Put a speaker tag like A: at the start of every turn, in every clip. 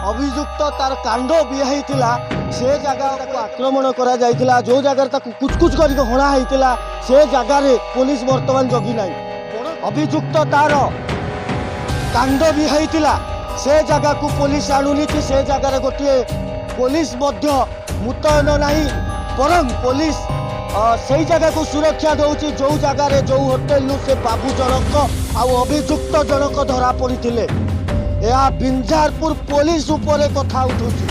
A: अभियुक्त तार कांड बिहाईला से जगह को आक्रमण करा जायतिला जो जगह ताकू कुछ करके हणा होता से जगार पुलिस बर्तमान जगी ना अभियुक्त तार कांड बिहाईला से जगह को पुलिस आणुनी कि से जगार गोटे पुलिस मुतयन नहीं बरं पुलिस से जगह को सुरक्षा दौची जो जगार जो होटेल से बाबू जनक अभियुक्त जनक धरा पड़े यह बिंझारपुर पुलिस उपरे कथा उठुची।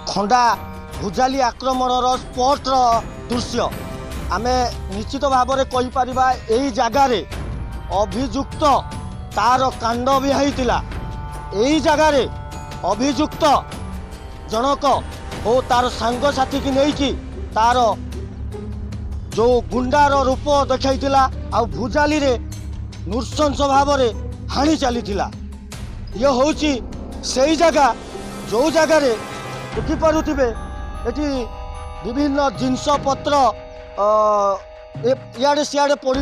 A: खंडा भुजाली आक्रमणर स्पॉटर दृश्य आमे निश्चित भाव में कहीपर यही जगार अभियुक्त तार कांड बिहाईला यही जगार अभियुक्त जनक और तार सांग साथी की नहीं तार जो गुंडार रूप देखा आ भुजाली रे नृशंस भाव में हाणी चली ये हूँ से जगह जो जगार देखिपे ये विभिन्न जिनस पत्र इे सियाड़े पड़ी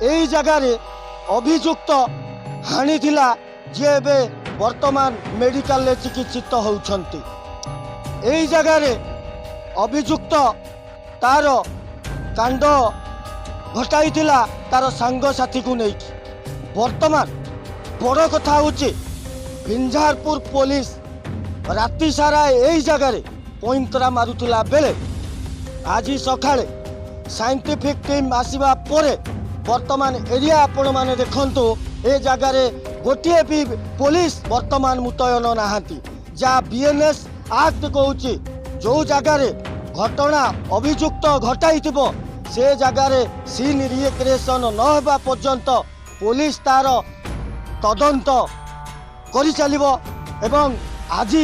A: यही जगार अभियुक्त हाणी जी ए वर्तमान मेडिकल चिकित्सित होती यही जगार अभियुक्त तार कांड घटाई तार सांग साथी को नहीं वर्तमान बड़ कथा हूँ बिंझारपुर पुलिस राति सारा यही जगार पैंतरा मारुला बेले आज सकाळे साइंटिफिक टीम आसवा परे वर्तमान एरिया आपण माने देखंतु ए जगार गोटे भी पुलिस वर्तमान मुतयन नहांती जा बीएनएस एक्ट कहूची जो जगार घटना अभियुक्त घटाई से जगार सीन रिक्रिएशन न होबा पर्यंत पुलिस तार तदंत करि चलिबो एवं आज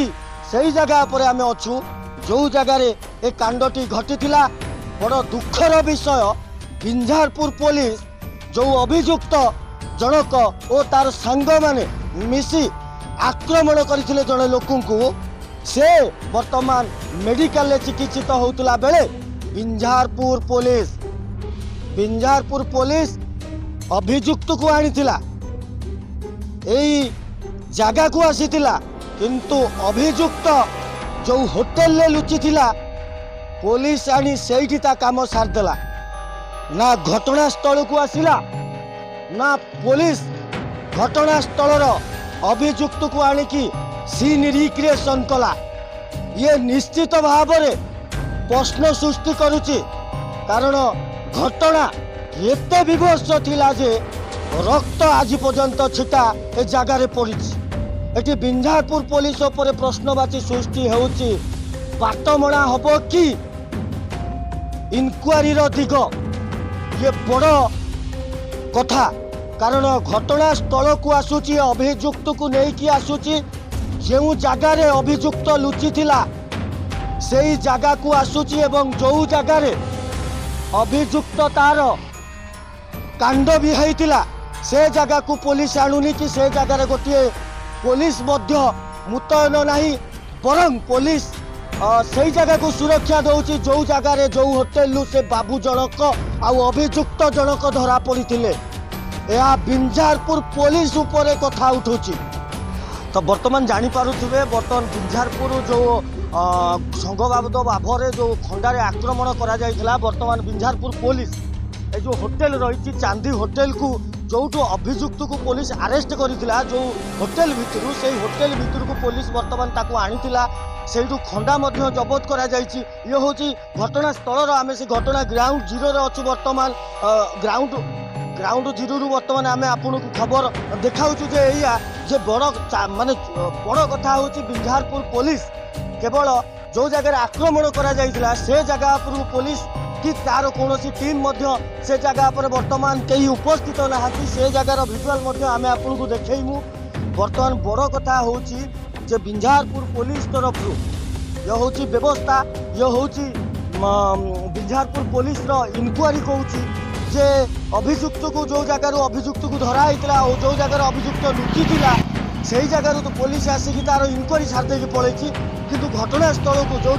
A: से जगह पर आम अच्छू जो जगार ए कांडटी घटी बड़ दुखर विषय बिंझारपुर पुलिस जो अभियुक्त जनक और तार सांग माने मिसी आक्रमण करथिले जने लोकन को से वर्तमान मेडिकल चिकित्सित होतला बेले बिंझारपुर पुलिस अभियुक्त को आनीथिला एई जगह को आसीथिला किंतु अभियुक्त जो होटेल ले लुचि थिला पुलिस आनी सेठी ता काम सारदेला ना घटनास्थल को आसिला ना पुलिस घटनास्थल अभियुक्त को आनिकी सीन रिक्रिएशन कला ये निश्चित भाव में प्रश्न सृष्टि करुची कारण घटना एते विभत्स थिला जे रक्त आज पर्यंत छिटा ए जगार पड़ी एटी बिंझारपुर पुलिस पर प्रश्नवाची सृष्टि होउची बाटमणा हब कि इनक्वारी दिग ये बड़ कथा कारण घटनास्थल को आसूची अभियुक्त को लेकिन आसूची जो जगार अभियुक्त लुचि थिला से जगह को आसूची एवं जो जगार अभियुक्त तार कांड बिहाईला से जगह को पुलिस आणुनी कि से जगार गोटे पुलिस मुतयन नहीं बरं पुलिस से जगह को सुरक्षा दौची जो जगार जो होटेल से बाबू जनक अभियुक्त जनक धरा पड़े यह बिंझारपुर पुलिस उपरे कथा उठुची। तो बर्तमान जानीपे बर्तमान बिंझारपुर जो संघ बाबद भाव जो खंडारे आक्रमण करा जायतिला बर्तमान बिंझारपुर पुलिस ए जो होटेल रही चांदी होटेल को जो अभियुक्त को पुलिस अरेस्ट करथिला जो होटेल भितर से होटेल भितर को पुलिस वर्तमान ताको आनीथिला से खंडा मध्य जबत करा जायछि ये होची घटनास्थल आमे से घटना ग्राउंड जीरो रे अच्छु वर्तमान ग्राउंड जीरो रु वर्तमान आमे आपन को खबर देखाउछु जे एया जे बड़ माने बड़ कथा होची बिंझारपुर पुलिस केवल जो जगह आक्रमण करा जायतिला से जगह पर पुलिस कि तार कौन टीम से जगह पर वर्तमान कहीं उपस्थित ना से जगार भिजुआल आम आपको देखू बर्तमान बड़ कथा हूँ जे बिंझारपुर पुलिस तरफ ये हूँ व्यवस्था ये हूँ बिझारपुर पुलिस इनक्वारी कहूँ जे अभियुक्त को जो जगार अभियुक्त को धराई और जो जगार अभियुक्त लुचि से जगार तो पुलिस आसिक तार इनक्वारी छाड़ी पड़े किंतु घटनास्थल को जो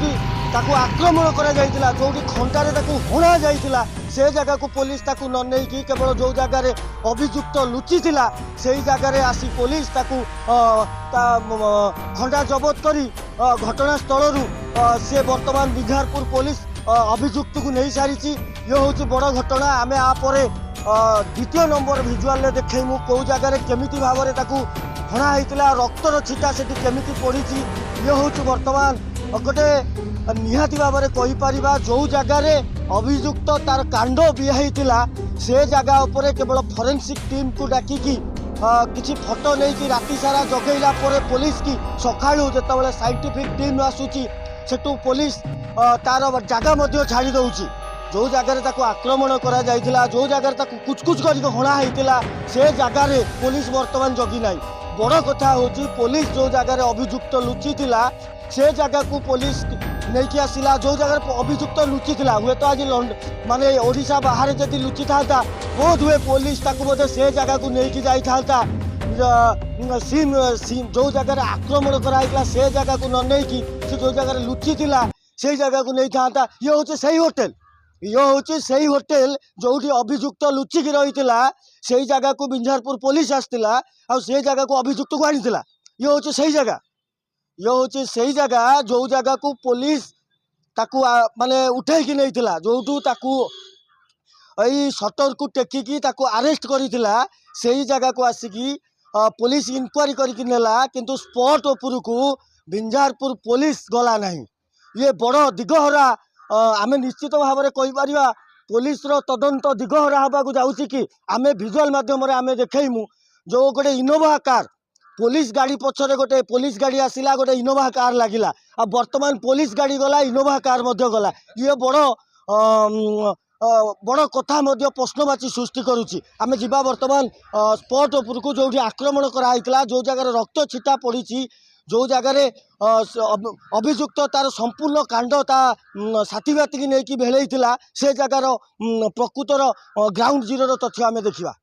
A: आक्रमण करा जो खंडारे हणा जाइला से जगह को पुलिस ताकू न नहीं केवल जो जगार अभियुक्त लुचि से जगार आसी पुलिस ताकू खंडा जबत करी घटनास्थल से वर्तमान बिझारपुर पुलिस अभियुक्त को नहीं सारी ये हूँ बड़ घटना आम आपर द्वितीय नंबर भिजुआल देखू कौ जगार केमिति भाव में हणा होता रक्तर छिटा से केमी पड़ी ये हूँ वर्तमान गोटे निहाती भाव में कहीपर जो जगार अभियुक्त तार कांड बिहाईला से जगह उपर केवल फॉरेंसिक टीम को डाकिकी किसी फोटो नहीं राति सारा जगैला पुलिस की सका जो साइंटिफिक टीम आसूची सेठू पुलिस तार जगह छाड़ी दौची जो जगार आक्रमण करा जो जगार कुचकुच कर हणा होता से जगार पुलिस बर्तमान जगी ना बड़ कथा हूँ पुलिस जो जगार अभियुक्त लुचि से जगह को पुलिस नहीं कि आसला जो जगह अभियुक्त लुचि हुए तो आज माने ओडिशा बाहर जदि लुचि था बोध हुए पुलिस बोधे से जगह को लेकिन जाता जो जगह आक्रमण कराइला से जगह को न नहीं कि जो जगह लुचि से जगह को नहीं था ये हूँ से होटेल ये हूँ से होटेल जो अभियुक्त लुचिकी रही से जगह को बिझारपुर पुलिस आसला से जगह को अभियुक्त को आनी ये हूँ से जगह ये हूँ से जगह जो जगह को पुलिस ताकू माने उठे नहीं जो ताकू यही सटर को टेकिकी ताकू अरेस्ट करिथिला से जगह को आसिकी पुलिस इनक्वारी करके नेला किंतु स्पॉट उपर को बिझारपुर पुलिस गला नहीं ये बड़ दिगहरा आमे निश्चित भाव में कहीपर पुलिस तदंत दिगहरा हवा जाऊँगी कि आम भिजुआल मध्यम आम देखमु जो गोटे इनोवा कार पुलिस गाड़ी पछरे गोटे पुलिस गाड़ी आसला गोटे इनोवा कार लगिला आ वर्तमान पुलिस गाड़ी गला इनोवा कार गला ये बड़ कथा प्रश्नवाची सृष्टि करुच्ची आम जा वर्तमान स्पॉट उपर को जो आक्रमण कराइला जो जगह रक्त छिटा पड़ी जो जगार अभियुक्त तार संपूर्ण कांड साथी बाती नहीं भेलैला से जगार प्रकृतर ग्राउंड जीरो तथ्य आम देखा।